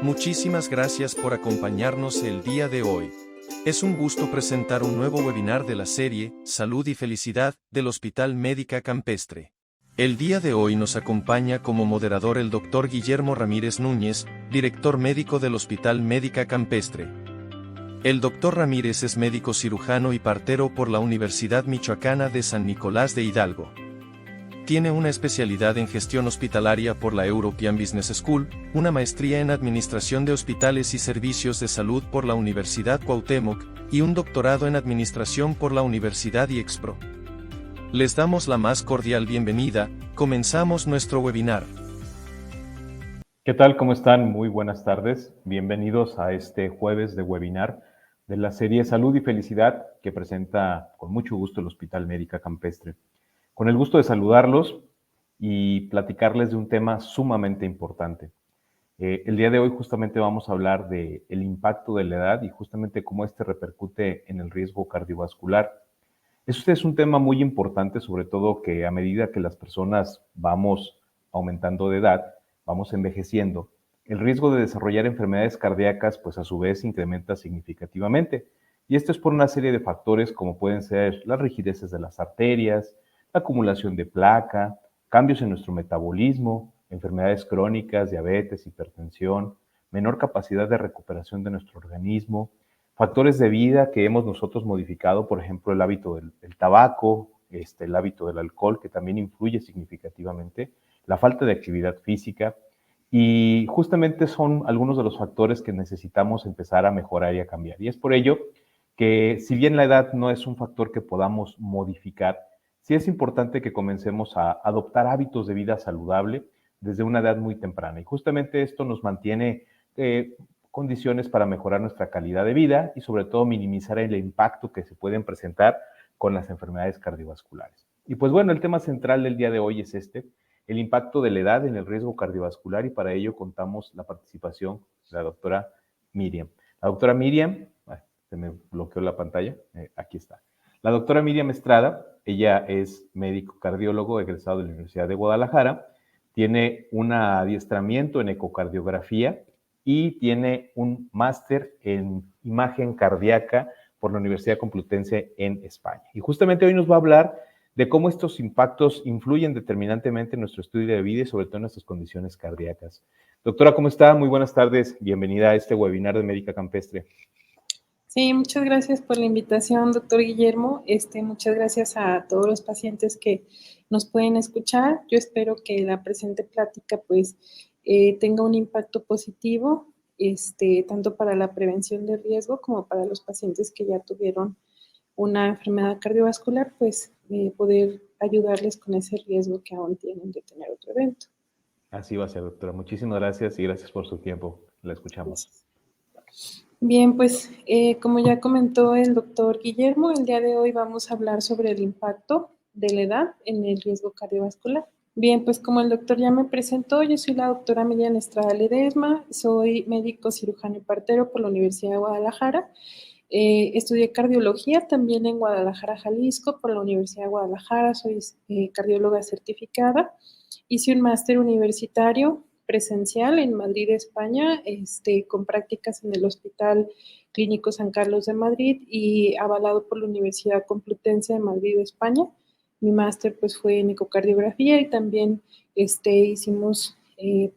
Muchísimas gracias por acompañarnos el día de hoy. Es un gusto presentar un nuevo webinar de la serie Salud y Felicidad del Hospital Médica Campestre. El día de hoy nos acompaña como moderador el Dr. Guillermo Ramírez Núñez, director médico del Hospital Médica Campestre. El Dr. Ramírez es médico cirujano y partero por la Universidad Michoacana de San Nicolás de Hidalgo. Tiene una especialidad en gestión hospitalaria por la European Business School, una maestría en administración de hospitales y servicios de salud por la Universidad Cuauhtémoc, y un doctorado en administración por la Universidad IEXPRO. Les damos la más cordial bienvenida. Comenzamos nuestro webinar. ¿Qué tal? ¿Cómo están? Muy buenas tardes. Bienvenidos a este jueves de webinar de la serie Salud y Felicidad que presenta con mucho gusto el Hospital Médica Campestre. Con el gusto de saludarlos y platicarles de un tema sumamente importante. El día de hoy justamente vamos a hablar del impacto de la edad y justamente cómo este repercute en el riesgo cardiovascular. Este es un tema muy importante, sobre todo que a medida que las personas vamos aumentando de edad, vamos envejeciendo, el riesgo de desarrollar enfermedades cardíacas, pues a su vez incrementa significativamente. Y esto es por una serie de factores como pueden ser las rigideces de las arterias, la acumulación de placa, cambios en nuestro metabolismo, enfermedades crónicas, diabetes, hipertensión, menor capacidad de recuperación de nuestro organismo, factores de vida que hemos nosotros modificado, por ejemplo, el hábito del tabaco, el hábito del alcohol, que también influye significativamente, la falta de actividad física, y justamente son algunos de los factores que necesitamos empezar a mejorar y a cambiar. Y es por ello que, si bien la edad no es un factor que podamos modificar, sí es importante que comencemos a adoptar hábitos de vida saludable desde una edad muy temprana. Y justamente esto nos mantiene condiciones para mejorar nuestra calidad de vida y sobre todo minimizar el impacto que se pueden presentar con las enfermedades cardiovasculares. Y pues bueno, el tema central del día de hoy es el impacto de la edad en el riesgo cardiovascular, y para ello contamos la participación de la doctora Miriam. La doctora Miriam, se me bloqueó la pantalla, aquí está. La doctora Miriam Estrada, ella es médico cardiólogo egresado de la Universidad de Guadalajara, tiene un adiestramiento en ecocardiografía y tiene un máster en imagen cardíaca por la Universidad Complutense en España. Y justamente hoy nos va a hablar de cómo estos impactos influyen determinantemente en nuestro estudio de vida y sobre todo en nuestras condiciones cardíacas. Doctora, ¿cómo está? Muy buenas tardes. Bienvenida a este webinar de Médica Campestre. Sí, muchas gracias por la invitación, doctor Guillermo. Muchas gracias a todos los pacientes que nos pueden escuchar. Yo espero que la presente plática pues tenga un impacto positivo, tanto para la prevención de riesgo como para los pacientes que ya tuvieron una enfermedad cardiovascular, pues poder ayudarles con ese riesgo que aún tienen de tener otro evento. Así va a ser, doctora. Muchísimas gracias y gracias por su tiempo. La escuchamos. Gracias. Bien, pues como ya comentó el doctor Guillermo, el día de hoy vamos a hablar sobre el impacto de la edad en el riesgo cardiovascular. Bien, pues como el doctor ya me presentó, yo soy la doctora Miriam Estrada Ledesma, soy médico cirujano y partero por la Universidad de Guadalajara. Estudié cardiología también en Guadalajara, Jalisco, por la Universidad de Guadalajara, soy cardióloga certificada. Hice un máster universitario presencial en Madrid, España, con prácticas en el Hospital Clínico San Carlos de Madrid y avalado por la Universidad Complutense de Madrid, España. Mi máster pues fue en ecocardiografía y también hicimos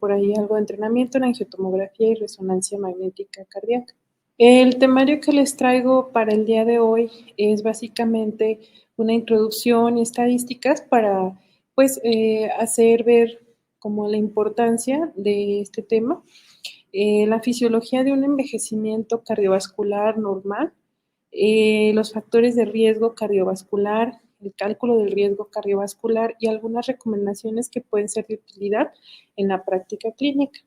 por ahí algo de entrenamiento en angiotomografía y resonancia magnética cardíaca. El temario que les traigo para el día de hoy es básicamente una introducción y estadísticas para pues hacer ver como la importancia de este tema, la fisiología de un envejecimiento cardiovascular normal, los factores de riesgo cardiovascular, el cálculo del riesgo cardiovascular y algunas recomendaciones que pueden ser de utilidad en la práctica clínica.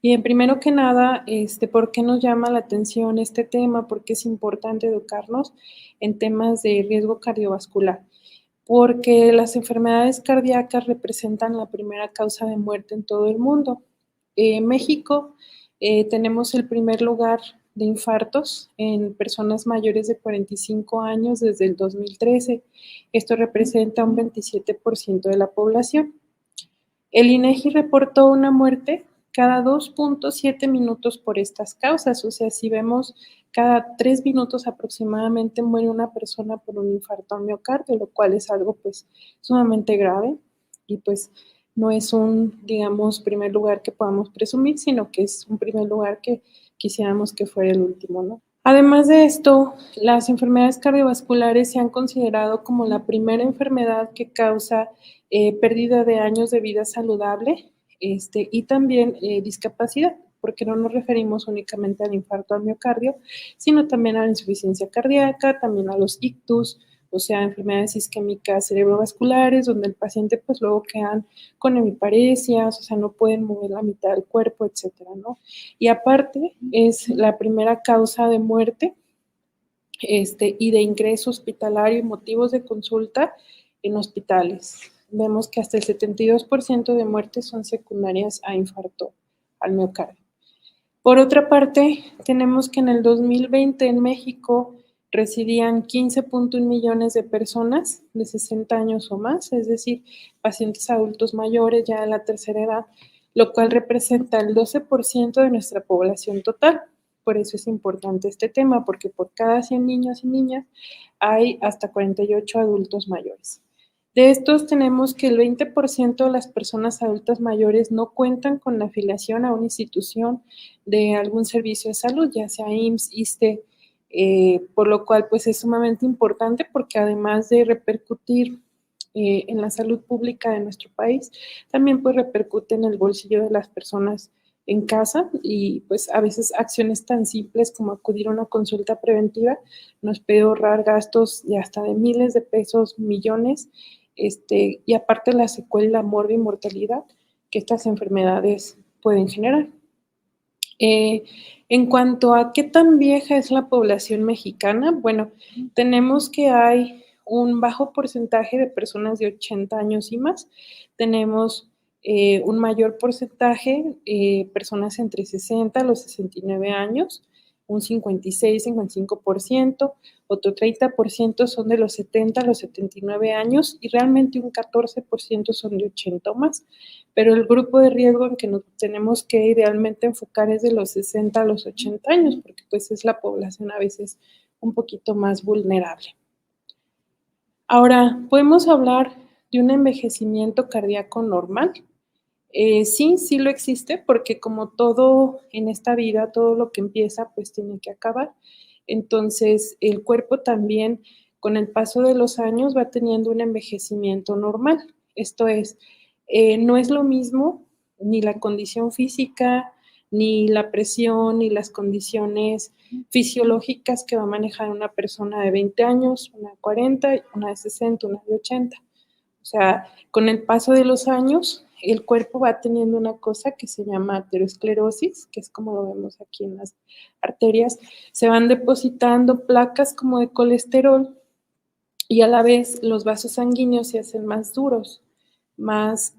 Bien, primero que nada, ¿por qué nos llama la atención este tema? ¿Por qué es importante educarnos en temas de riesgo cardiovascular? Porque las enfermedades cardíacas representan la primera causa de muerte en todo el mundo. En México tenemos el primer lugar de infartos en personas mayores de 45 años desde el 2013. Esto representa un 27% de la población. El INEGI reportó una muerte cada 2.7 minutos por estas causas. O sea, si vemos cada 3 minutos aproximadamente muere una persona por un infarto al miocardio, lo cual es algo pues sumamente grave y pues no es un, digamos, primer lugar que podamos presumir, sino que es un primer lugar que quisiéramos que fuera el último, ¿no? Además de esto, las enfermedades cardiovasculares se han considerado como la primera enfermedad que causa pérdida de años de vida saludable y también discapacidad, porque no nos referimos únicamente al infarto al miocardio, sino también a la insuficiencia cardíaca, también a los ictus, o sea, enfermedades isquémicas cerebrovasculares, donde el paciente pues luego quedan con hemiparesias, o sea, no pueden mover la mitad del cuerpo, etcétera, ¿no? Y aparte es la primera causa de muerte y de ingreso hospitalario y motivos de consulta en hospitales. Vemos que hasta el 72% de muertes son secundarias a infarto al miocardio. Por otra parte, tenemos que en el 2020 en México residían 15.1 millones de personas de 60 años o más, es decir, pacientes adultos mayores ya de la tercera edad, lo cual representa el 12% de nuestra población total. Por eso es importante este tema, porque por cada 100 niños y niñas hay hasta 48 adultos mayores. De estos tenemos que el 20% de las personas adultas mayores no cuentan con la afiliación a una institución de algún servicio de salud, ya sea IMSS, ISSSTE, por lo cual pues es sumamente importante porque además de repercutir en la salud pública de nuestro país, también pues repercute en el bolsillo de las personas en casa y pues a veces acciones tan simples como acudir a una consulta preventiva nos puede ahorrar gastos de hasta de miles de pesos, millones, y aparte la secuela, morbi y mortalidad que estas enfermedades pueden generar. En cuanto a qué tan vieja es la población mexicana, bueno, tenemos que hay un bajo porcentaje de personas de 80 años y más. Tenemos un mayor porcentaje, personas entre 60 a los 69 años, un 56, 55%, otro 30% son de los 70 a los 79 años y realmente un 14% son de 80 o más. Pero el grupo de riesgo en que nos tenemos que idealmente enfocar es de los 60 a los 80 años, porque pues es la población a veces un poquito más vulnerable. Ahora, ¿podemos hablar de un envejecimiento cardíaco normal? Sí lo existe, porque como todo en esta vida, todo lo que empieza, pues tiene que acabar. Entonces, el cuerpo también, con el paso de los años, va teniendo un envejecimiento normal. Esto es, no es lo mismo ni la condición física, ni la presión, ni las condiciones fisiológicas que va a manejar una persona de 20 años, una de 40, una de 60, una de 80. O sea, con el paso de los años, el cuerpo va teniendo una cosa que se llama aterosclerosis, que es como lo vemos aquí en las arterias. Se van depositando placas como de colesterol y a la vez los vasos sanguíneos se hacen más duros, más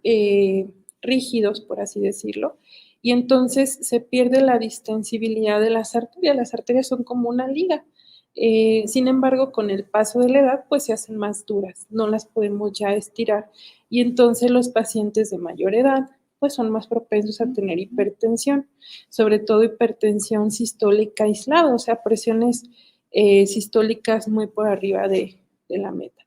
rígidos, por así decirlo. Y entonces se pierde la distensibilidad de las arterias. Las arterias son como una liga. Sin embargo, con el paso de la edad, pues se hacen más duras, no las podemos ya estirar. Y entonces los pacientes de mayor edad, pues son más propensos a tener hipertensión, sobre todo hipertensión sistólica aislada, o sea, presiones sistólicas muy por arriba de la meta.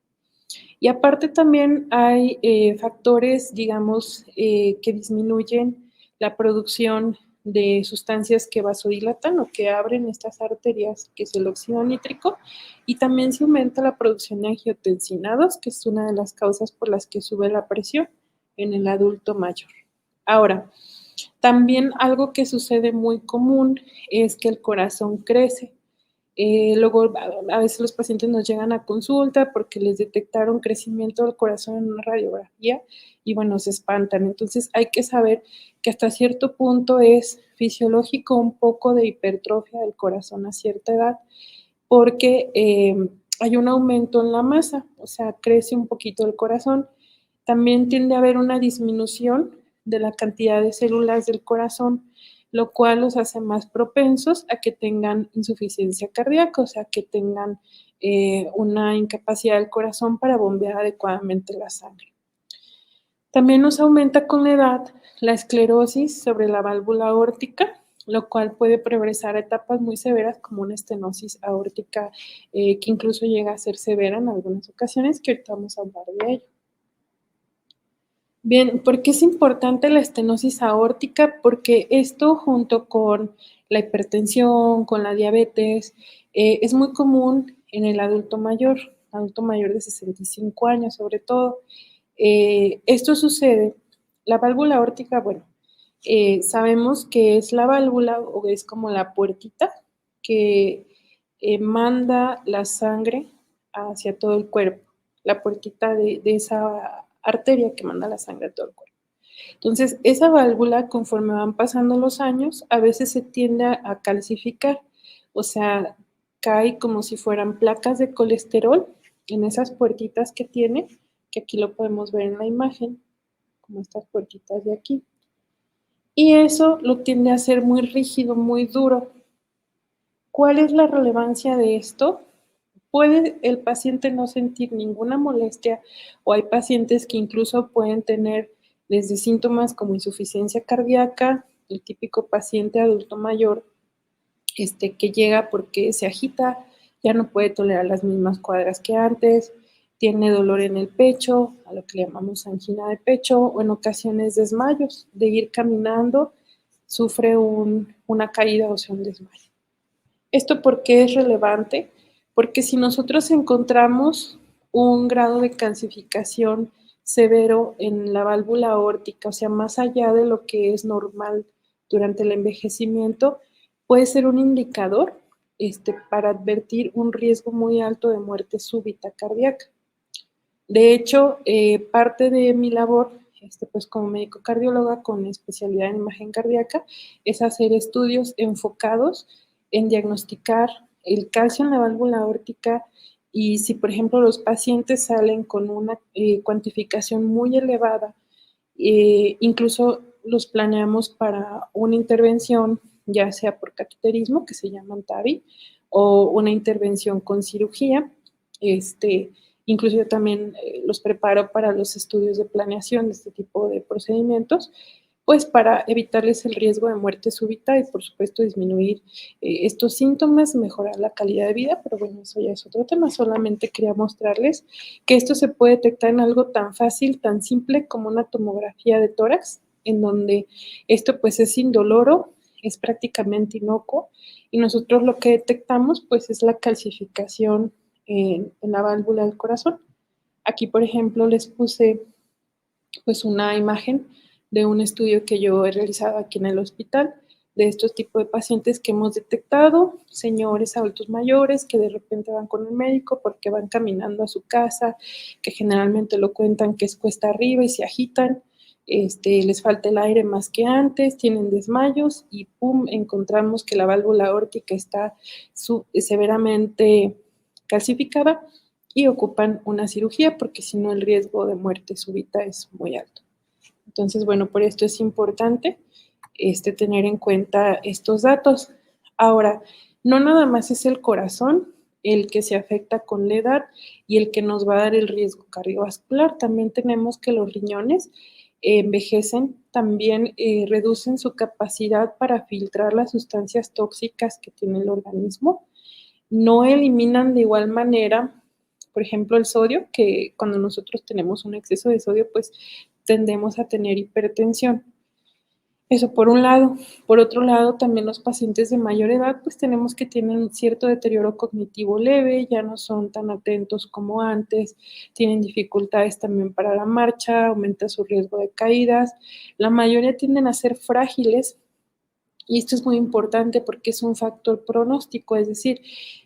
Y aparte también hay factores, digamos, que disminuyen la producción de sustancias que vasodilatan o que abren estas arterias, que es el óxido nítrico, y también se aumenta la producción de angiotensinados, que es una de las causas por las que sube la presión en el adulto mayor. Ahora, también algo que sucede muy común es que el corazón crece. Luego, a veces los pacientes nos llegan a consulta porque les detectaron crecimiento del corazón en una radiografía y bueno, se espantan. Entonces hay que saber que hasta cierto punto es fisiológico un poco de hipertrofia del corazón a cierta edad porque hay un aumento en la masa, o sea, crece un poquito el corazón. También tiende a haber una disminución de la cantidad de células del corazón, lo cual los hace más propensos a que tengan insuficiencia cardíaca, o sea, que tengan una incapacidad del corazón para bombear adecuadamente la sangre. También nos aumenta con la edad la esclerosis sobre la válvula aórtica, lo cual puede progresar a etapas muy severas como una estenosis aórtica que incluso llega a ser severa en algunas ocasiones, que ahorita vamos a hablar de ello. Bien, ¿por qué es importante la estenosis aórtica? Porque esto junto con la hipertensión, con la diabetes, es muy común en el adulto mayor de 65 años sobre todo. Esto sucede, la válvula aórtica, bueno, sabemos que es la válvula o es como la puertita que manda la sangre hacia todo el cuerpo, la puertita de esa arteria que manda la sangre a todo el cuerpo. Entonces, esa válvula, conforme van pasando los años, a veces se tiende a calcificar, o sea, cae como si fueran placas de colesterol en esas puertitas que tiene, que aquí lo podemos ver en la imagen, como estas puertitas de aquí. Y eso lo tiende a hacer muy rígido, muy duro. ¿Cuál es la relevancia de esto? Puede el paciente no sentir ninguna molestia o hay pacientes que incluso pueden tener desde síntomas como insuficiencia cardíaca, el típico paciente adulto mayor que llega porque se agita, ya no puede tolerar las mismas cuadras que antes, tiene dolor en el pecho, a lo que le llamamos angina de pecho, o en ocasiones desmayos, de ir caminando, sufre una caída o sea un desmayo. ¿Esto por qué es relevante? Porque si nosotros encontramos un grado de calcificación severo en la válvula aórtica, o sea, más allá de lo que es normal durante el envejecimiento, puede ser un indicador para advertir un riesgo muy alto de muerte súbita cardíaca. De hecho, parte de mi labor, pues como médico cardióloga con especialidad en imagen cardíaca, es hacer estudios enfocados en diagnosticar el calcio en la válvula aórtica y si, por ejemplo, los pacientes salen con una cuantificación muy elevada, incluso los planeamos para una intervención, ya sea por cateterismo, que se llama TAVI, o una intervención con cirugía. Incluso yo también los preparo para los estudios de planeación de este tipo de procedimientos, pues para evitarles el riesgo de muerte súbita y por supuesto disminuir estos síntomas, mejorar la calidad de vida, pero bueno, eso ya es otro tema. Solamente quería mostrarles que esto se puede detectar en algo tan fácil, tan simple como una tomografía de tórax, en donde esto pues es indoloro, es prácticamente inocuo y nosotros lo que detectamos pues es la calcificación en la válvula del corazón. Aquí, por ejemplo, les puse pues una imagen de un estudio que yo he realizado aquí en el hospital de estos tipos de pacientes que hemos detectado, señores adultos mayores que de repente van con el médico porque van caminando a su casa, que generalmente lo cuentan que es cuesta arriba y se agitan, les falta el aire más que antes, tienen desmayos y pum, encontramos que la válvula aórtica está severamente calcificada y ocupan una cirugía porque si no el riesgo de muerte súbita es muy alto. Entonces, bueno, por esto es importante tener en cuenta estos datos. Ahora, no nada más es el corazón el que se afecta con la edad y el que nos va a dar el riesgo cardiovascular. También tenemos que los riñones envejecen, también reducen su capacidad para filtrar las sustancias tóxicas que tiene el organismo. No eliminan de igual manera, por ejemplo, el sodio, que cuando nosotros tenemos un exceso de sodio, pues tendemos a tener hipertensión. Eso por un lado. Por otro lado, también los pacientes de mayor edad, pues tenemos que tienen cierto deterioro cognitivo leve, ya no son tan atentos como antes, tienen dificultades también para la marcha, aumenta su riesgo de caídas. La mayoría tienden a ser frágiles y esto es muy importante porque es un factor pronóstico, es decir,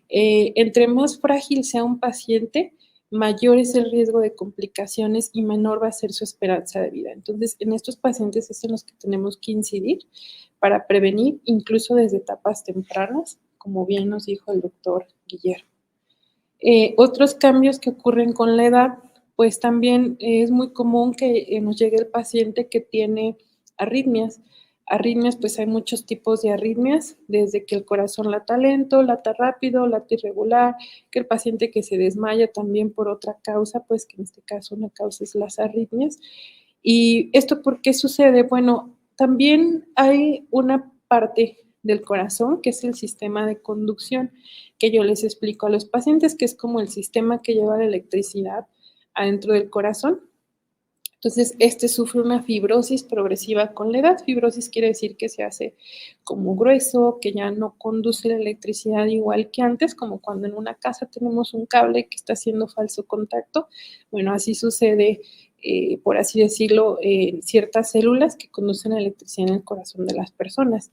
entre más frágil sea un paciente, mayor es el riesgo de complicaciones y menor va a ser su esperanza de vida. Entonces, en estos pacientes es en los que tenemos que incidir para prevenir, incluso desde etapas tempranas, como bien nos dijo el doctor Guillermo. Otros cambios que ocurren con la edad, pues también es muy común que nos llegue el paciente que tiene arritmias. Arritmias, pues hay muchos tipos de arritmias, desde que el corazón lata lento, lata rápido, lata irregular, que el paciente que se desmaya también por otra causa, pues que en este caso una causa es las arritmias. ¿Y esto por qué sucede? Bueno, también hay una parte del corazón, que es el sistema de conducción, que yo les explico a los pacientes, que es como el sistema que lleva la electricidad adentro del corazón. Entonces, este sufre una fibrosis progresiva con la edad. Fibrosis quiere decir que se hace como grueso, que ya no conduce la electricidad igual que antes, como cuando en una casa tenemos un cable que está haciendo falso contacto. Bueno, así sucede, por así decirlo, en ciertas células que conducen la electricidad en el corazón de las personas.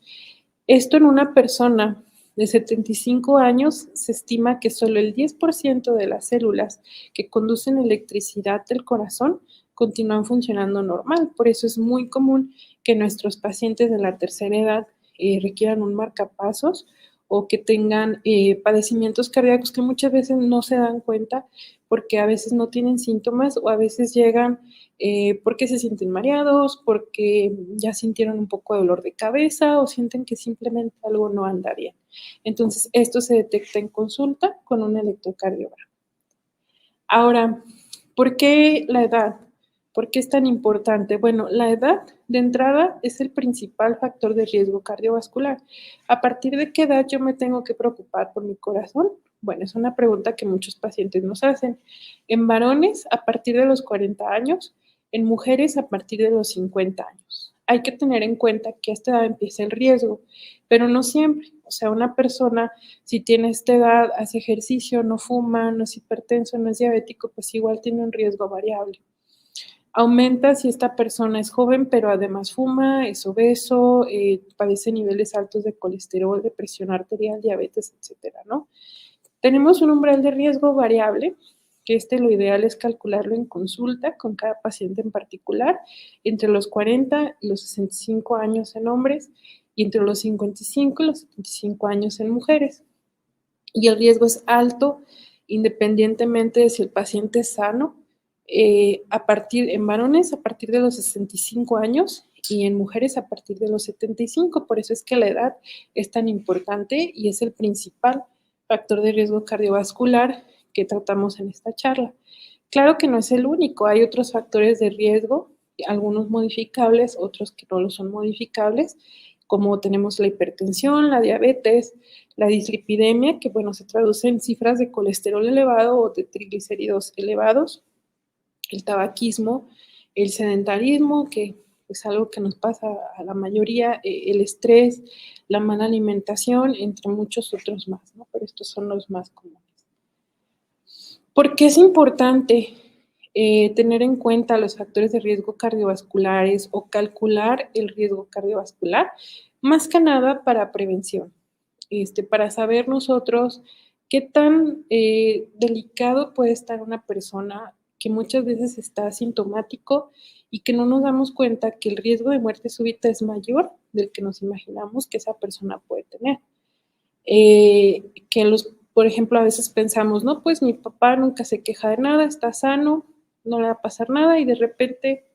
Esto en una persona de 75 años se estima que solo el 10% de las células que conducen electricidad del corazón continúan funcionando normal. Por eso es muy común que nuestros pacientes de la tercera edad requieran un marcapasos o que tengan padecimientos cardíacos que muchas veces no se dan cuenta porque a veces no tienen síntomas o a veces llegan porque se sienten mareados, porque ya sintieron un poco de dolor de cabeza o sienten que simplemente algo no anda bien. Entonces, esto se detecta en consulta con un electrocardiograma. Ahora, ¿por qué la edad? ¿Por qué es tan importante? Bueno, la edad de entrada es el principal factor de riesgo cardiovascular. ¿A partir de qué edad yo me tengo que preocupar por mi corazón? Bueno, es una pregunta que muchos pacientes nos hacen. En varones, a partir de los 40 años, en mujeres, a partir de los 50 años. Hay que tener en cuenta que a esta edad empieza el riesgo, pero no siempre. O sea, una persona, si tiene esta edad, hace ejercicio, no fuma, no es hipertenso, no es diabético, pues igual tiene un riesgo variable. Aumenta si esta persona es joven, pero además fuma, es obeso, padece niveles altos de colesterol, de presión arterial, diabetes, etcétera, ¿no? Tenemos un umbral de riesgo variable, que lo ideal es calcularlo en consulta con cada paciente en particular, entre los 40 y los 65 años en hombres y entre los 55 y los 75 años en mujeres. Y el riesgo es alto independientemente de si el paciente es sano, en varones a partir de los 65 años y en mujeres a partir de los 75. Por eso es que la edad es tan importante y es el principal factor de riesgo cardiovascular que tratamos en esta charla. Claro que no es el único, hay otros factores de riesgo, algunos modificables, otros que no lo son modificables, como tenemos la hipertensión, la diabetes, la dislipidemia, que bueno, se traduce en cifras de colesterol elevado o de triglicéridos elevados, el tabaquismo, el sedentarismo, que es algo que nos pasa a la mayoría, el estrés, la mala alimentación, entre muchos otros más, ¿no? Pero estos son los más comunes. ¿Por qué es importante tener en cuenta los factores de riesgo cardiovasculares o calcular el riesgo cardiovascular? Más que nada para prevención, para saber nosotros qué tan delicado puede estar una persona que muchas veces está asintomático y que no nos damos cuenta que el riesgo de muerte súbita es mayor del que nos imaginamos que esa persona puede tener. Por ejemplo, a veces pensamos, no, pues mi papá nunca se queja de nada, está sano, no le va a pasar nada y de repente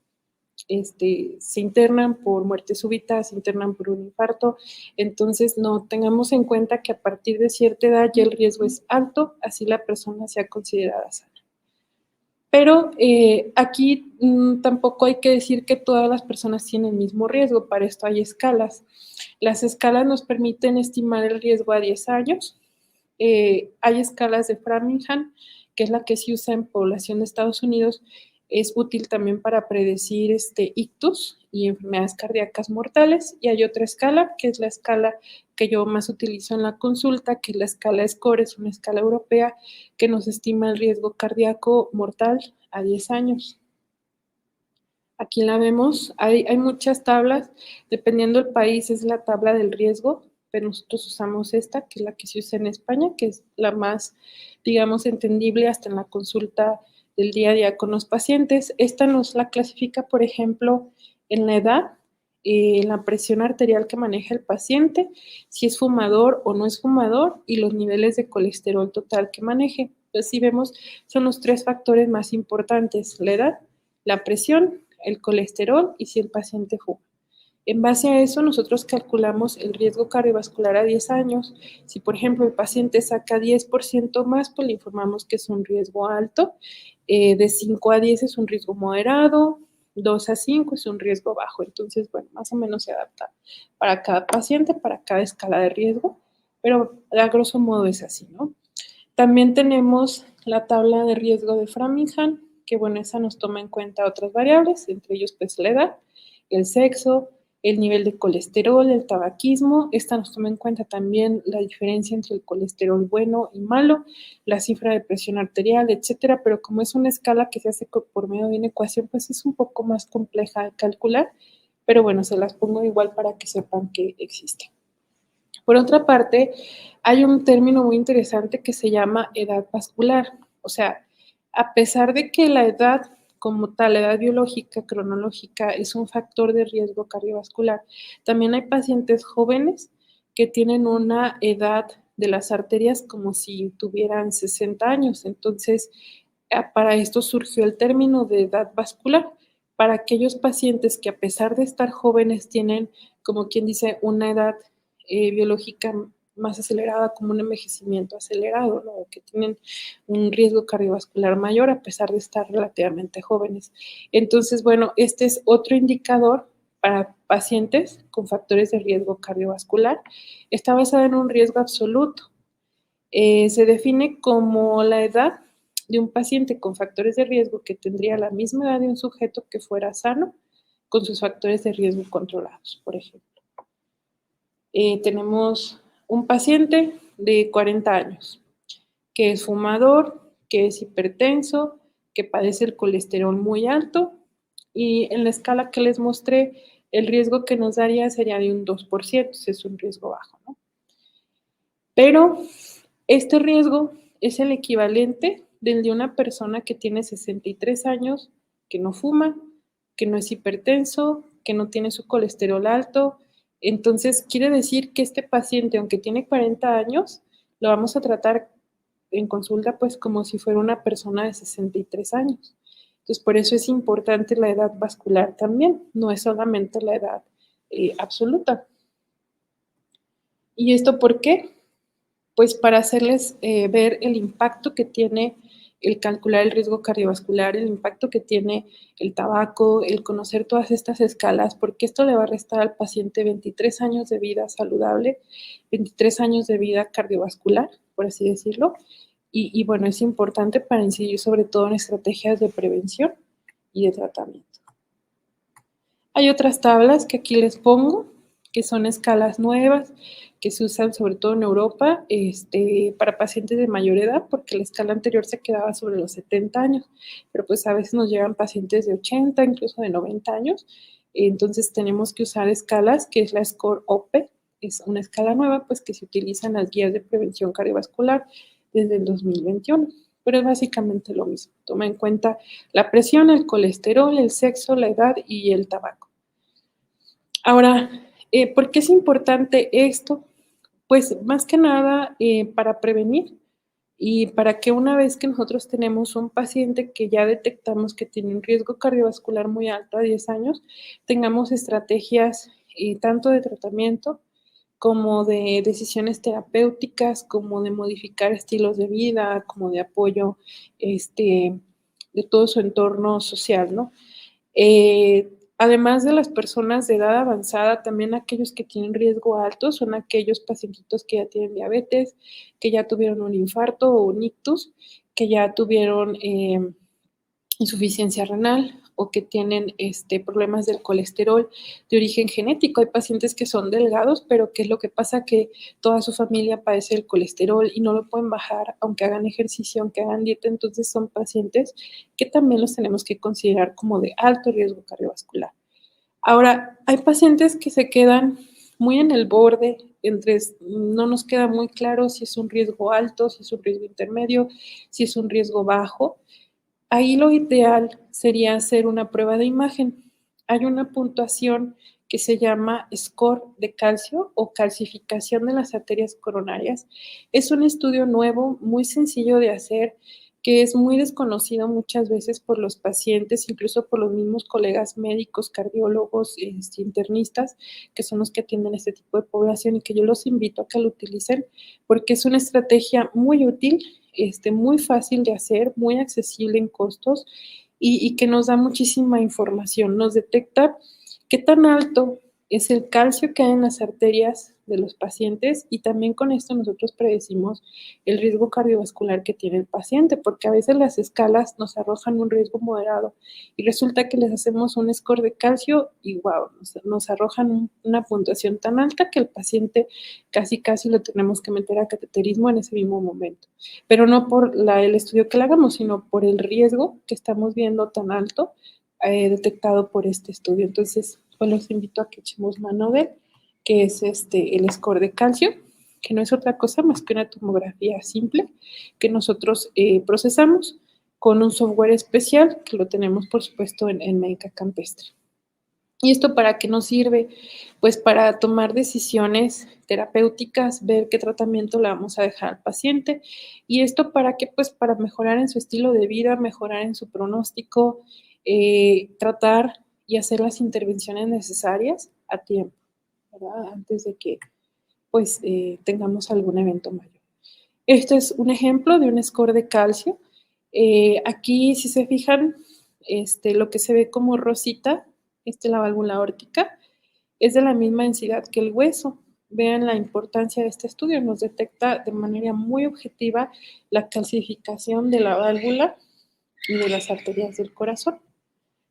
se internan por muerte súbita, se internan por un infarto. Entonces, no tengamos en cuenta que a partir de cierta edad ya el riesgo es alto, así la persona sea considerada sana. Pero aquí tampoco hay que decir que todas las personas tienen el mismo riesgo, para esto hay escalas. Las escalas nos permiten estimar el riesgo a 10 años. Hay escalas de Framingham, que es la que se usa en población de Estados Unidos, es útil también para predecir ictus y enfermedades cardíacas mortales. Y hay otra escala, que es la escala que yo más utilizo en la consulta, que es la escala SCORE, es una escala europea que nos estima el riesgo cardíaco mortal a 10 años. Aquí la vemos, hay muchas tablas, dependiendo del país es la tabla del riesgo, pero nosotros usamos esta, que es la que se usa en España, que es la más, digamos, entendible hasta en la consulta del día a día con los pacientes. Esta nos la clasifica, por ejemplo, en la edad, la presión arterial que maneja el paciente, si es fumador o no es fumador y los niveles de colesterol total que maneje. Entonces, si vemos, son los 3 factores más importantes, la edad, la presión, el colesterol y si el paciente fuma. En base a eso, nosotros calculamos el riesgo cardiovascular a 10 años. Si, por ejemplo, el paciente saca 10% más, pues le informamos que es un riesgo alto. De 5 a 10 es un riesgo moderado. 2 a 5 es un riesgo bajo. Entonces, bueno, más o menos se adapta para cada paciente, para cada escala de riesgo, pero a grosso modo es así, ¿no? También tenemos la tabla de riesgo de Framingham, que bueno, esa nos toma en cuenta otras variables, entre ellos pues la edad, el sexo, el nivel de colesterol, el tabaquismo. Esta nos toma en cuenta también la diferencia entre el colesterol bueno y malo, la cifra de presión arterial, etcétera, pero como es una escala que se hace por medio de una ecuación, pues es un poco más compleja de calcular, pero bueno, se las pongo igual para que sepan que existe. Por otra parte, hay un término muy interesante que se llama edad vascular. O sea, a pesar de que la edad como tal, la edad biológica, cronológica, es un factor de riesgo cardiovascular, también hay pacientes jóvenes que tienen una edad de las arterias como si tuvieran 60 años. Entonces, para esto surgió el término de edad vascular, para aquellos pacientes que a pesar de estar jóvenes tienen, como quien dice, una edad biológica más acelerada, como un envejecimiento acelerado, ¿no? Que tienen un riesgo cardiovascular mayor a pesar de estar relativamente jóvenes. Entonces, bueno, este es otro indicador para pacientes con factores de riesgo cardiovascular. Está basado en un riesgo absoluto. Se define como la edad de un paciente con factores de riesgo que tendría la misma edad de un sujeto que fuera sano con sus factores de riesgo controlados, por ejemplo. Tenemos un paciente de 40 años que es fumador, que es hipertenso, que padece el colesterol muy alto y en la escala que les mostré, el riesgo que nos daría sería de un 2%, es un riesgo bajo, ¿no? Pero este riesgo es el equivalente del de una persona que tiene 63 años, que no fuma, que no es hipertenso, que no tiene su colesterol alto. Entonces, quiere decir que este paciente, aunque tiene 40 años, lo vamos a tratar en consulta pues como si fuera una persona de 63 años. Entonces, por eso es importante la edad vascular también, no es solamente la edad absoluta. ¿Y esto por qué? Pues para hacerles ver el impacto que tiene el calcular el riesgo cardiovascular, el impacto que tiene el tabaco, el conocer todas estas escalas, porque esto le va a restar al paciente 23 años de vida saludable, 23 años de vida cardiovascular, por así decirlo, y bueno, es importante para incidir sobre todo en estrategias de prevención y de tratamiento. Hay otras tablas que aquí les pongo, que son escalas nuevas, que se usan sobre todo en Europa para pacientes de mayor edad, porque la escala anterior se quedaba sobre los 70 años, pero pues a veces nos llegan pacientes de 80, incluso de 90 años, entonces tenemos que usar escalas, que es la Score OPE, es una escala nueva, pues que se utiliza en las guías de prevención cardiovascular desde el 2021, pero es básicamente lo mismo. Toma en cuenta la presión, el colesterol, el sexo, la edad y el tabaco. Ahora, ¿por qué es importante esto? Pues más que nada para prevenir y para que una vez que nosotros tenemos un paciente que ya detectamos que tiene un riesgo cardiovascular muy alto a 10 años, tengamos estrategias tanto de tratamiento como de decisiones terapéuticas, como de modificar estilos de vida, como de apoyo de todo su entorno social, ¿no? Además de las personas de edad avanzada, también aquellos que tienen riesgo alto son aquellos pacientitos que ya tienen diabetes, que ya tuvieron un infarto o un ictus, que ya tuvieron insuficiencia renal o que tienen problemas del colesterol de origen genético. Hay pacientes que son delgados, pero ¿qué es lo que pasa? Que toda su familia padece el colesterol y no lo pueden bajar, aunque hagan ejercicio, aunque hagan dieta. Entonces son pacientes que también los tenemos que considerar como de alto riesgo cardiovascular. Ahora, hay pacientes que se quedan muy en el borde, no nos queda muy claro si es un riesgo alto, si es un riesgo intermedio, si es un riesgo bajo. Ahí lo ideal sería hacer una prueba de imagen. Hay una puntuación que se llama score de calcio o calcificación de las arterias coronarias. Es un estudio nuevo, muy sencillo de hacer, que es muy desconocido muchas veces por los pacientes, incluso por los mismos colegas médicos, cardiólogos, internistas, que son los que atienden este tipo de población y que yo los invito a que lo utilicen porque es una estrategia muy útil, muy fácil de hacer, muy accesible en costos y que nos da muchísima información. Nos detecta qué tan alto es el calcio que hay en las arterias de los pacientes y también con esto nosotros predecimos el riesgo cardiovascular que tiene el paciente, porque a veces las escalas nos arrojan un riesgo moderado y resulta que les hacemos un score de calcio y wow, nos arrojan una puntuación tan alta que el paciente casi lo tenemos que meter a cateterismo en ese mismo momento, pero no por el estudio que le hagamos, sino por el riesgo que estamos viendo tan alto detectado por este estudio. Entonces, pues los invito a que echemos mano de él, que es el score de calcio, que no es otra cosa más que una tomografía simple que nosotros procesamos con un software especial que lo tenemos, por supuesto, en Médica Campestre. ¿Y esto para qué nos sirve? Pues para tomar decisiones terapéuticas, ver qué tratamiento le vamos a dejar al paciente. ¿Y esto para qué? Pues para mejorar en su estilo de vida, mejorar en su pronóstico, tratar y hacer las intervenciones necesarias a tiempo, ¿verdad? Antes de que pues tengamos algún evento mayor. Este es un ejemplo de un score de calcio. Aquí, si se fijan, lo que se ve como rosita, la válvula aórtica, es de la misma densidad que el hueso. Vean la importancia de este estudio, nos detecta de manera muy objetiva la calcificación de la válvula y de las arterias del corazón.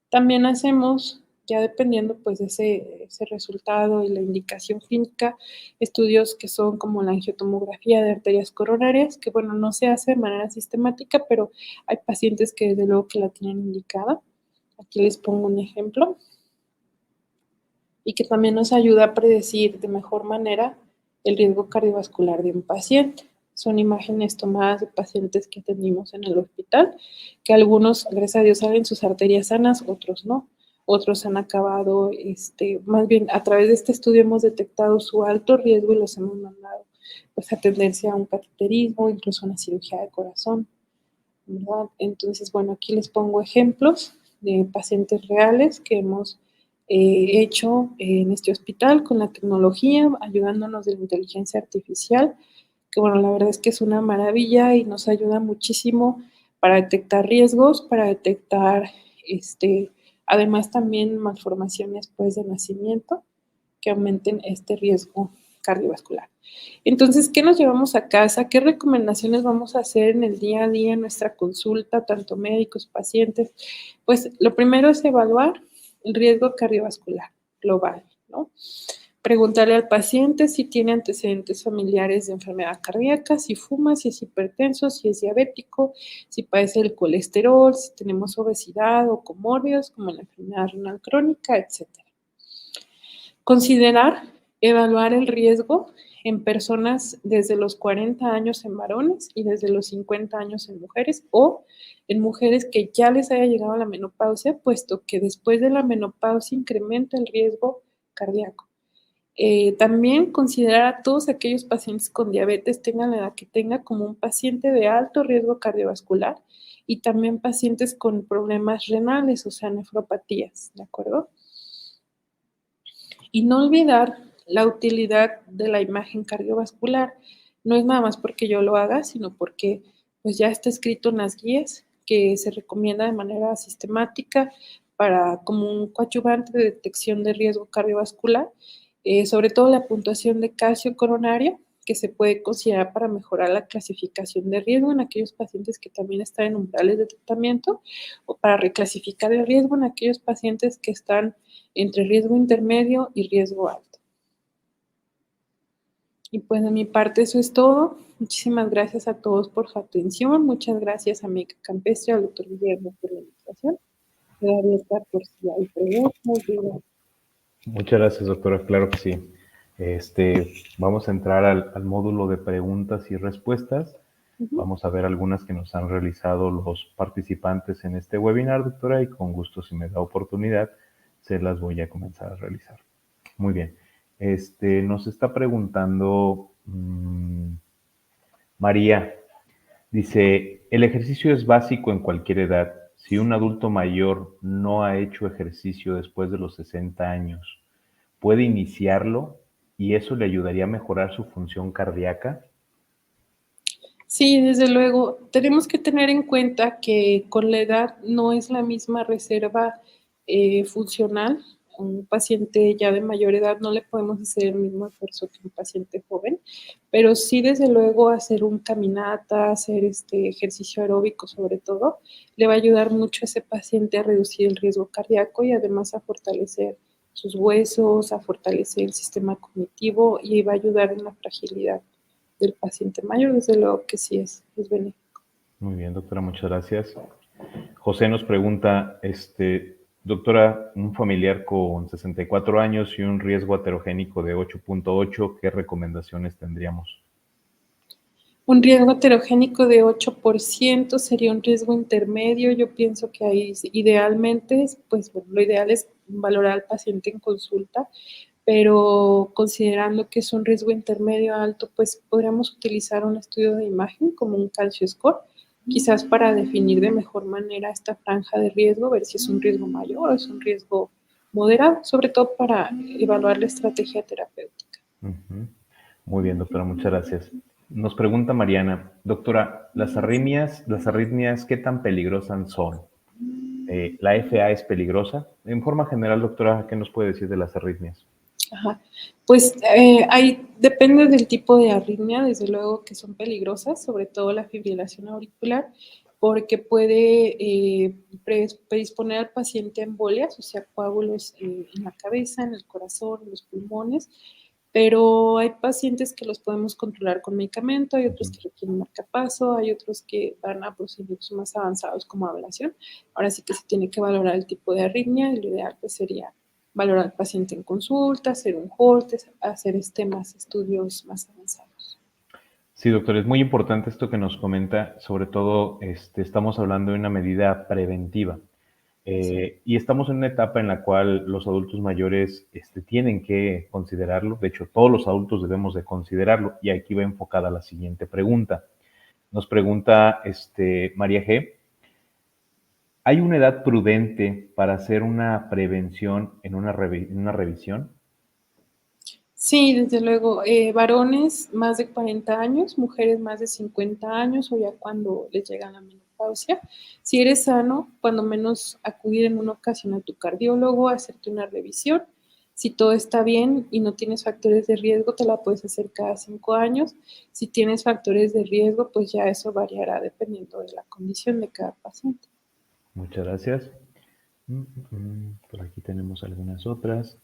También hacemos, ya dependiendo pues de ese resultado y la indicación clínica, estudios que son como la angiotomografía de arterias coronarias, que bueno, no se hace de manera sistemática, pero hay pacientes que desde luego que la tienen indicada. Aquí les pongo un ejemplo y que también nos ayuda a predecir de mejor manera el riesgo cardiovascular de un paciente. Son imágenes tomadas de pacientes que atendimos en el hospital, que algunos, gracias a Dios, salen sus arterias sanas, otros no. Otros han acabado, más bien a través de este estudio hemos detectado su alto riesgo y los hemos mandado pues, a atenderse a un cateterismo, incluso a una cirugía de corazón, ¿verdad? Entonces, bueno, aquí les pongo ejemplos de pacientes reales que hemos hecho en este hospital con la tecnología, ayudándonos de la inteligencia artificial, que bueno, la verdad es que es una maravilla y nos ayuda muchísimo para detectar riesgos, para detectar, además también malformaciones pues de nacimiento que aumenten este riesgo cardiovascular. Entonces, ¿qué nos llevamos a casa? ¿Qué recomendaciones vamos a hacer en el día a día en nuestra consulta, tanto médicos, pacientes? Pues lo primero es evaluar el riesgo cardiovascular global, ¿no? Preguntarle al paciente si tiene antecedentes familiares de enfermedad cardíaca, si fuma, si es hipertenso, si es diabético, si padece el colesterol, si tenemos obesidad o comórbidos como la enfermedad renal crónica, etcétera. Considerar, evaluar el riesgo en personas desde los 40 años en varones y desde los 50 años en mujeres o en mujeres que ya les haya llegado a la menopausia, puesto que después de la menopausia incrementa el riesgo cardíaco. También considerar a todos aquellos pacientes con diabetes, tengan la edad que tenga, como un paciente de alto riesgo cardiovascular y también pacientes con problemas renales, o sea, nefropatías, ¿de acuerdo? Y no olvidar la utilidad de la imagen cardiovascular. No es nada más porque yo lo haga, sino porque pues ya está escrito en las guías que se recomienda de manera sistemática para como un coadyuvante de detección de riesgo cardiovascular, sobre todo la puntuación de calcio coronario, que se puede considerar para mejorar la clasificación de riesgo en aquellos pacientes que también están en umbrales de tratamiento o para reclasificar el riesgo en aquellos pacientes que están entre riesgo intermedio y riesgo alto. Y pues de mi parte eso es todo. Muchísimas gracias a todos por su atención. Muchas gracias a Médica Campestre, al doctor Guillermo por la invitación. Quedo abierta por si hay preguntas, dudas. Muchas gracias, doctora. Claro que sí. Vamos a entrar al módulo de preguntas y respuestas. Vamos a ver algunas que nos han realizado los participantes en este webinar, doctora, y con gusto, si me da oportunidad, se las voy a comenzar a realizar. Muy bien. Nos está preguntando María. Dice, el ejercicio es básico en cualquier edad. Si un adulto mayor no ha hecho ejercicio después de los 60 años, ¿puede iniciarlo y eso le ayudaría a mejorar su función cardíaca? Sí, desde luego. Tenemos que tener en cuenta que con la edad no es la misma reserva funcional. Un paciente ya de mayor edad no le podemos hacer el mismo esfuerzo que un paciente joven, pero sí, desde luego, hacer un caminata, hacer ejercicio aeróbico sobre todo, le va a ayudar mucho a ese paciente a reducir el riesgo cardíaco y además a fortalecer sus huesos, a fortalecer el sistema cognitivo y va a ayudar en la fragilidad del paciente mayor, desde luego que sí es benéfico. Muy bien, doctora, muchas gracias. José nos pregunta, doctora, un familiar con 64 años y un riesgo aterogénico de 8.8, ¿qué recomendaciones tendríamos? Un riesgo heterogénico de 8% sería un riesgo intermedio. Yo pienso que ahí idealmente, pues bueno, lo ideal es valorar al paciente en consulta, pero considerando que es un riesgo intermedio alto, pues podríamos utilizar un estudio de imagen como un calcio score, quizás para definir de mejor manera esta franja de riesgo, ver si es un riesgo mayor o es un riesgo moderado, sobre todo para evaluar la estrategia terapéutica. Ujú. Muy bien, doctora, muchas gracias. Nos pregunta Mariana, doctora, las arritmias, ¿qué tan peligrosas son? ¿La FA es peligrosa? En forma general, doctora, ¿qué nos puede decir de las arritmias? Ajá. Pues depende del tipo de arritmia, desde luego que son peligrosas, sobre todo la fibrilación auricular, porque puede predisponer al paciente a embolias, o sea, coágulos en la cabeza, en el corazón, en los pulmones, pero hay pacientes que los podemos controlar con medicamento, hay otros que requieren marcapaso, hay otros que van a procedimientos más avanzados como ablación. Ahora sí que se tiene que valorar el tipo de arritmia y lo ideal pues sería valorar al paciente en consulta, hacer un Holter, hacer más estudios más avanzados. Sí, doctor, es muy importante esto que nos comenta, sobre todo estamos hablando de una medida preventiva. Sí. Y estamos en una etapa en la cual los adultos mayores tienen que considerarlo. De hecho, todos los adultos debemos de considerarlo. Y aquí va enfocada la siguiente pregunta. Nos pregunta María G. ¿Hay una edad prudente para hacer una prevención en una revisión? Sí, desde luego, varones más de 40 años, mujeres más de 50 años o ya cuando les llega la menopausia. Si eres sano, cuando menos acudir en una ocasión a tu cardiólogo, hacerte una revisión. Si todo está bien y no tienes factores de riesgo, te la puedes hacer cada 5 años. Si tienes factores de riesgo, pues ya eso variará dependiendo de la condición de cada paciente. Muchas gracias. Por aquí tenemos algunas otras.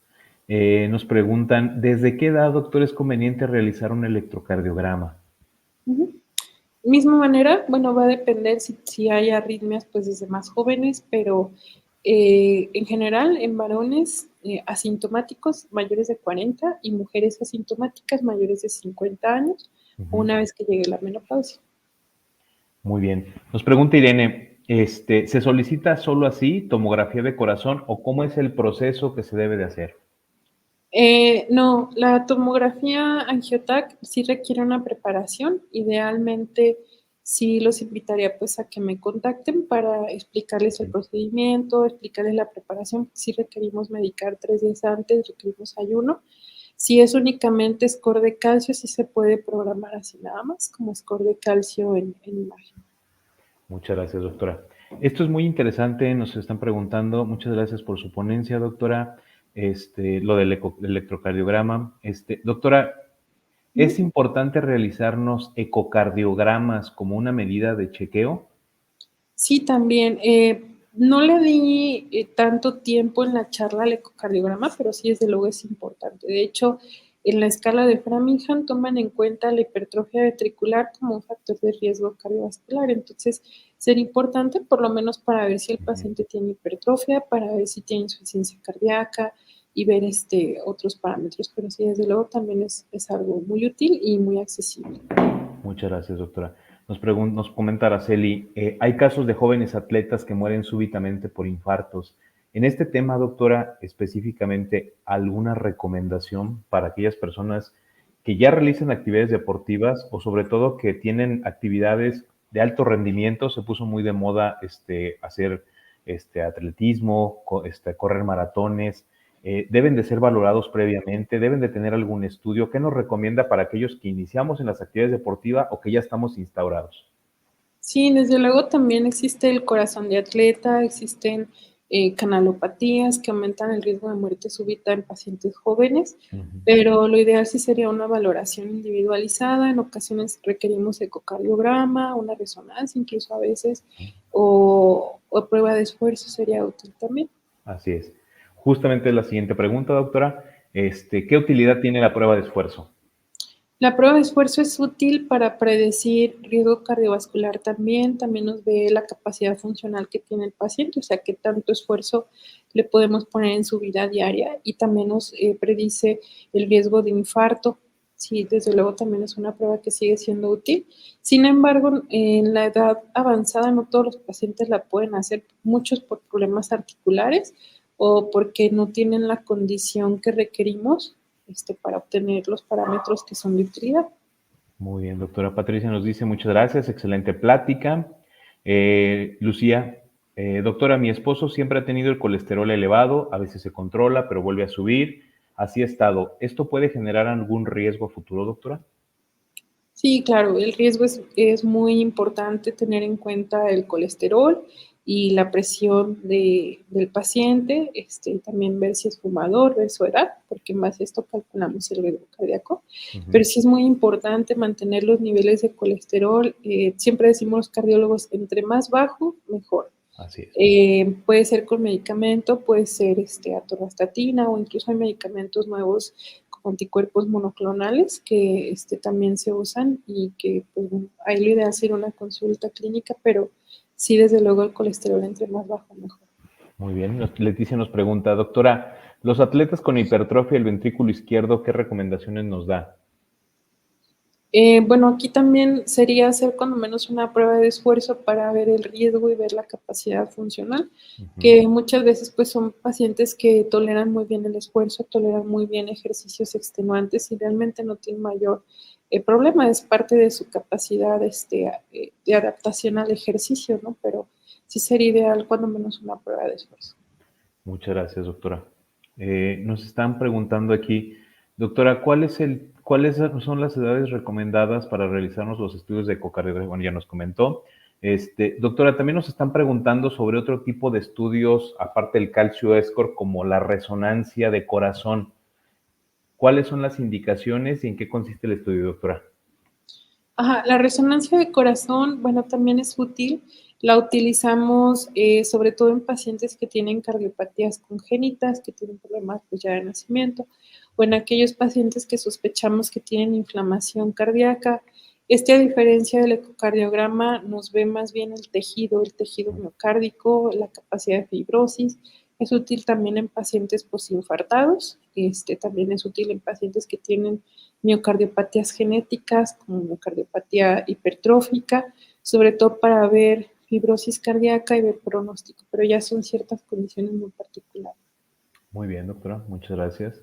Nos preguntan, ¿desde qué edad, doctor, es conveniente realizar un electrocardiograma? Ujú. Misma manera, bueno, va a depender si hay arritmias pues desde más jóvenes, pero en general en varones asintomáticos mayores de 40 y mujeres asintomáticas mayores de 50 años, Ujú. una vez que llegue la menopausia. Muy bien. Nos pregunta Irene, ¿se solicita solo así tomografía de corazón o cómo es el proceso que se debe de hacer? No, la tomografía Angiotac sí requiere una preparación. Idealmente sí los invitaría pues a que me contacten para explicarles el procedimiento, explicarles la preparación. Sí requerimos medicar 3 días antes, requerimos ayuno. Si es únicamente score de calcio, sí se puede programar así nada más, como score de calcio en imagen. Muchas gracias, doctora. Esto es muy interesante, nos están preguntando. Muchas gracias por su ponencia, doctora. Lo del electrocardiograma. Doctora, ¿es ¿Mm? importante realizarnos ecocardiogramas como una medida de chequeo? Sí, también. No le di tanto tiempo en la charla al ecocardiograma, pero sí, desde luego es importante. De hecho, en la escala de Framingham toman en cuenta la hipertrofia ventricular como un factor de riesgo cardiovascular. Entonces, sería importante por lo menos para ver si el Ujú. paciente tiene hipertrofia, para ver si tiene insuficiencia cardíaca y ver otros parámetros. Pero sí, desde luego también es algo muy útil y muy accesible. Muchas gracias, doctora. Nos comenta Araceli, hay casos de jóvenes atletas que mueren súbitamente por infartos. En este tema, doctora, específicamente, ¿alguna recomendación para aquellas personas que ya realizan actividades deportivas o sobre todo que tienen actividades de alto rendimiento? Se puso muy de moda hacer atletismo, correr maratones. ¿Deben de ser valorados previamente? ¿Deben de tener algún estudio? ¿Qué nos recomienda para aquellos que iniciamos en las actividades deportivas o que ya estamos instaurados? Sí, desde luego también existe el corazón de atleta, existen canalopatías que aumentan el riesgo de muerte súbita en pacientes jóvenes, pero lo ideal sí sería una valoración individualizada. En ocasiones requerimos ecocardiograma, una resonancia, incluso a veces, o prueba de esfuerzo sería útil también. Así es. Justamente la siguiente pregunta, doctora. ¿Qué utilidad tiene la prueba de esfuerzo? La prueba de esfuerzo es útil para predecir riesgo cardiovascular también nos ve la capacidad funcional que tiene el paciente, o sea, qué tanto esfuerzo le podemos poner en su vida diaria y también nos predice el riesgo de infarto. Sí, desde luego también es una prueba que sigue siendo útil. Sin embargo, en la edad avanzada no todos los pacientes la pueden hacer, muchos por problemas articulares o porque no tienen la condición que requerimos para obtener los parámetros que son de utilidad. Muy bien, doctora Patricia nos dice muchas gracias, excelente plática. Lucía, doctora, mi esposo siempre ha tenido el colesterol elevado, a veces se controla, pero vuelve a subir. Así ha estado. ¿Esto puede generar algún riesgo futuro, doctora? Sí, claro, el riesgo es muy importante tener en cuenta el colesterol y la presión del paciente, también ver si es fumador, ver su edad, porque en base a esto calculamos el riesgo cardíaco. Pero sí es muy importante mantener los niveles de colesterol. Siempre decimos los cardiólogos, entre más bajo, mejor. Así es. Puede ser con medicamento, puede ser atorvastatina o incluso hay medicamentos nuevos como anticuerpos monoclonales que también se usan y que pues, bueno, ahí lo ideal sería una consulta clínica, pero sí, desde luego el colesterol entre más bajo mejor. Muy bien, Leticia nos pregunta, doctora, los atletas con hipertrofia del ventrículo izquierdo, ¿qué recomendaciones nos da? Bueno, aquí también sería hacer cuando menos una prueba de esfuerzo para ver el riesgo y ver la capacidad funcional, que muchas veces pues son pacientes que toleran muy bien el esfuerzo, toleran muy bien ejercicios extenuantes y realmente no tienen mayor problema, es parte de su capacidad de adaptación al ejercicio, ¿no? Pero sí sería ideal cuando menos una prueba de esfuerzo. Muchas gracias, doctora. Nos están preguntando aquí, doctora, ¿cuáles son las edades recomendadas para realizarnos los estudios de ecocardiografía? Bueno, ya nos comentó. Doctora, también nos están preguntando sobre otro tipo de estudios, aparte del calcio score, como la resonancia de corazón. ¿Cuáles son las indicaciones y en qué consiste el estudio, doctora? Ajá, la resonancia de corazón, bueno, también es útil. La utilizamos sobre todo en pacientes que tienen cardiopatías congénitas, que tienen problemas pues, ya de nacimiento, o en aquellos pacientes que sospechamos que tienen inflamación cardíaca. A diferencia del ecocardiograma, nos ve más bien el tejido miocárdico, la capacidad de fibrosis. Es útil también en pacientes posinfartados, también es útil en pacientes que tienen miocardiopatías genéticas, como miocardiopatía hipertrófica, sobre todo para ver fibrosis cardíaca y ver pronóstico, pero ya son ciertas condiciones muy particulares. Muy bien, doctora, muchas gracias.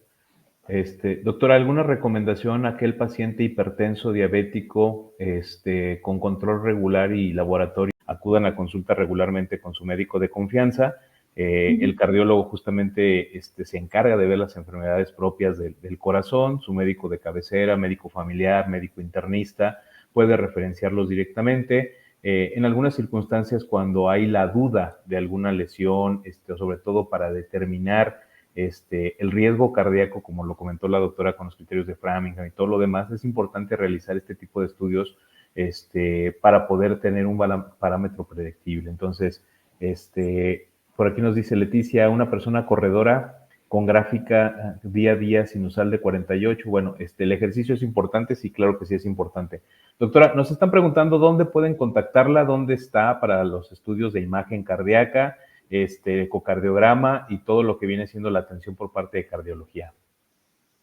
Doctora, ¿alguna recomendación a aquel paciente hipertenso, diabético, con control regular y laboratorio? Acudan a consulta regularmente con su médico de confianza. El cardiólogo justamente se encarga de ver las enfermedades propias del corazón, su médico de cabecera, médico familiar, médico internista, puede referenciarlos directamente. En algunas circunstancias, cuando hay la duda de alguna lesión, sobre todo para determinar el riesgo cardíaco, como lo comentó la doctora con los criterios de Framingham y todo lo demás, es importante realizar este tipo de estudios para poder tener un parámetro predictible. Entonces, por aquí nos dice Leticia, una persona corredora con gráfica día a día sinusal de 48. Bueno, el ejercicio es importante, sí, claro que sí es importante. Doctora, nos están preguntando dónde pueden contactarla, dónde está para los estudios de imagen cardíaca, ecocardiograma y todo lo que viene siendo la atención por parte de cardiología.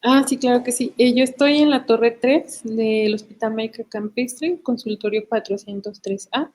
Ah, sí, claro que sí. Yo estoy en la Torre 3 del Hospital Médica Campestre, consultorio 403A.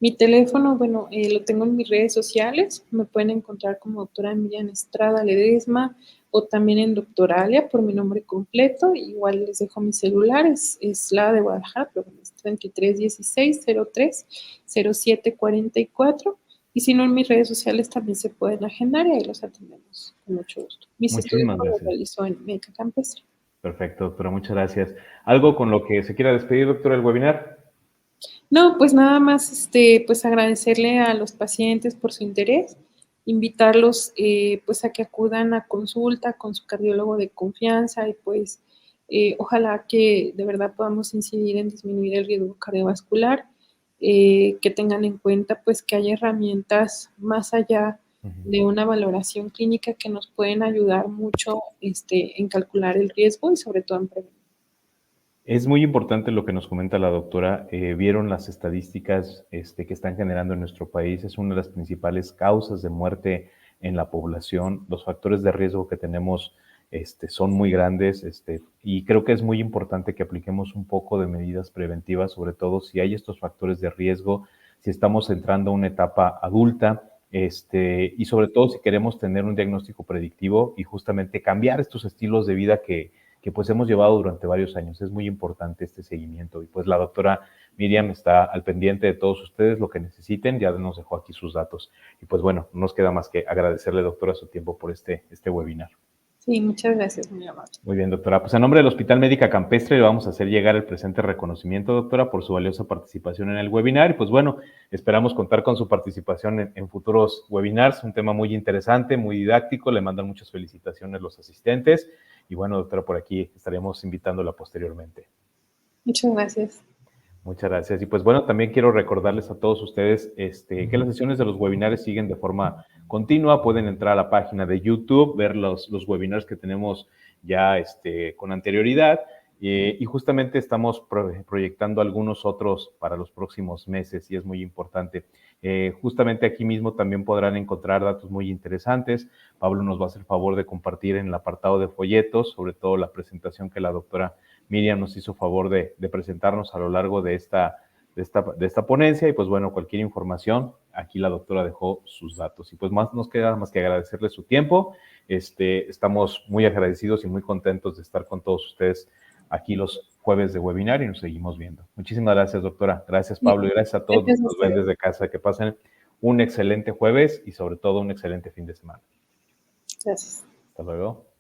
Mi teléfono, bueno, lo tengo en mis redes sociales. Me pueden encontrar como doctora Miriam Estrada Ledesma o también en Doctoralia por mi nombre completo. Igual les dejo mi celular, es la de Guadalajara, pero es 3316-03-0744. Y si no, en mis redes sociales también se pueden agendar y ahí los atendemos con mucho gusto. Mis estudios Muchísimas los gracias. realizo en Médica Campestre. Perfecto, doctora, muchas gracias. ¿Algo con lo que se quiera despedir, doctora, del webinar? No, pues nada más, pues agradecerle a los pacientes por su interés, invitarlos, pues a que acudan a consulta con su cardiólogo de confianza y pues ojalá que de verdad podamos incidir en disminuir el riesgo cardiovascular, que tengan en cuenta pues que hay herramientas más allá de una valoración clínica que nos pueden ayudar mucho en calcular el riesgo y sobre todo en prevenir. Es muy importante lo que nos comenta la doctora. Vieron las estadísticas que están generando en nuestro país. Es una de las principales causas de muerte en la población. Los factores de riesgo que tenemos son muy grandes y creo que es muy importante que apliquemos un poco de medidas preventivas, sobre todo si hay estos factores de riesgo, si estamos entrando a una etapa adulta. Y sobre todo si queremos tener un diagnóstico predictivo y justamente cambiar estos estilos de vida que pues hemos llevado durante varios años. Es muy importante este seguimiento y pues la doctora Miriam está al pendiente de todos ustedes, lo que necesiten, ya nos dejó aquí sus datos. Y pues bueno, no nos queda más que agradecerle, doctora, su tiempo por este webinar. Sí, muchas gracias, muy amable. Muy bien, doctora. Pues a nombre del Hospital Médica Campestre le vamos a hacer llegar el presente reconocimiento, doctora, por su valiosa participación en el webinar. Y pues bueno, esperamos contar con su participación en futuros webinars. Un tema muy interesante, muy didáctico. Le mandan muchas felicitaciones los asistentes. Y bueno, doctora, por aquí estaremos invitándola posteriormente. Muchas gracias. Muchas gracias. Y pues bueno, también quiero recordarles a todos ustedes que las sesiones de los webinars siguen de forma continua. Pueden entrar a la página de YouTube, ver los webinars que tenemos ya con anterioridad. Y justamente estamos proyectando algunos otros para los próximos meses y es muy importante. Justamente aquí mismo también podrán encontrar datos muy interesantes. Pablo nos va a hacer favor de compartir en el apartado de folletos, sobre todo la presentación que la doctora Miriam nos hizo favor de presentarnos a lo largo de esta ponencia. Y pues bueno, cualquier información, aquí la doctora dejó sus datos. Y pues más nos queda más que agradecerle su tiempo. Estamos muy agradecidos y muy contentos de estar con todos ustedes aquí los jueves de webinar y nos seguimos viendo. Muchísimas gracias, doctora. Gracias, Pablo, y gracias a todos los que nos ven desde casa. Que pasen un excelente jueves y sobre todo un excelente fin de semana. Gracias. Hasta luego.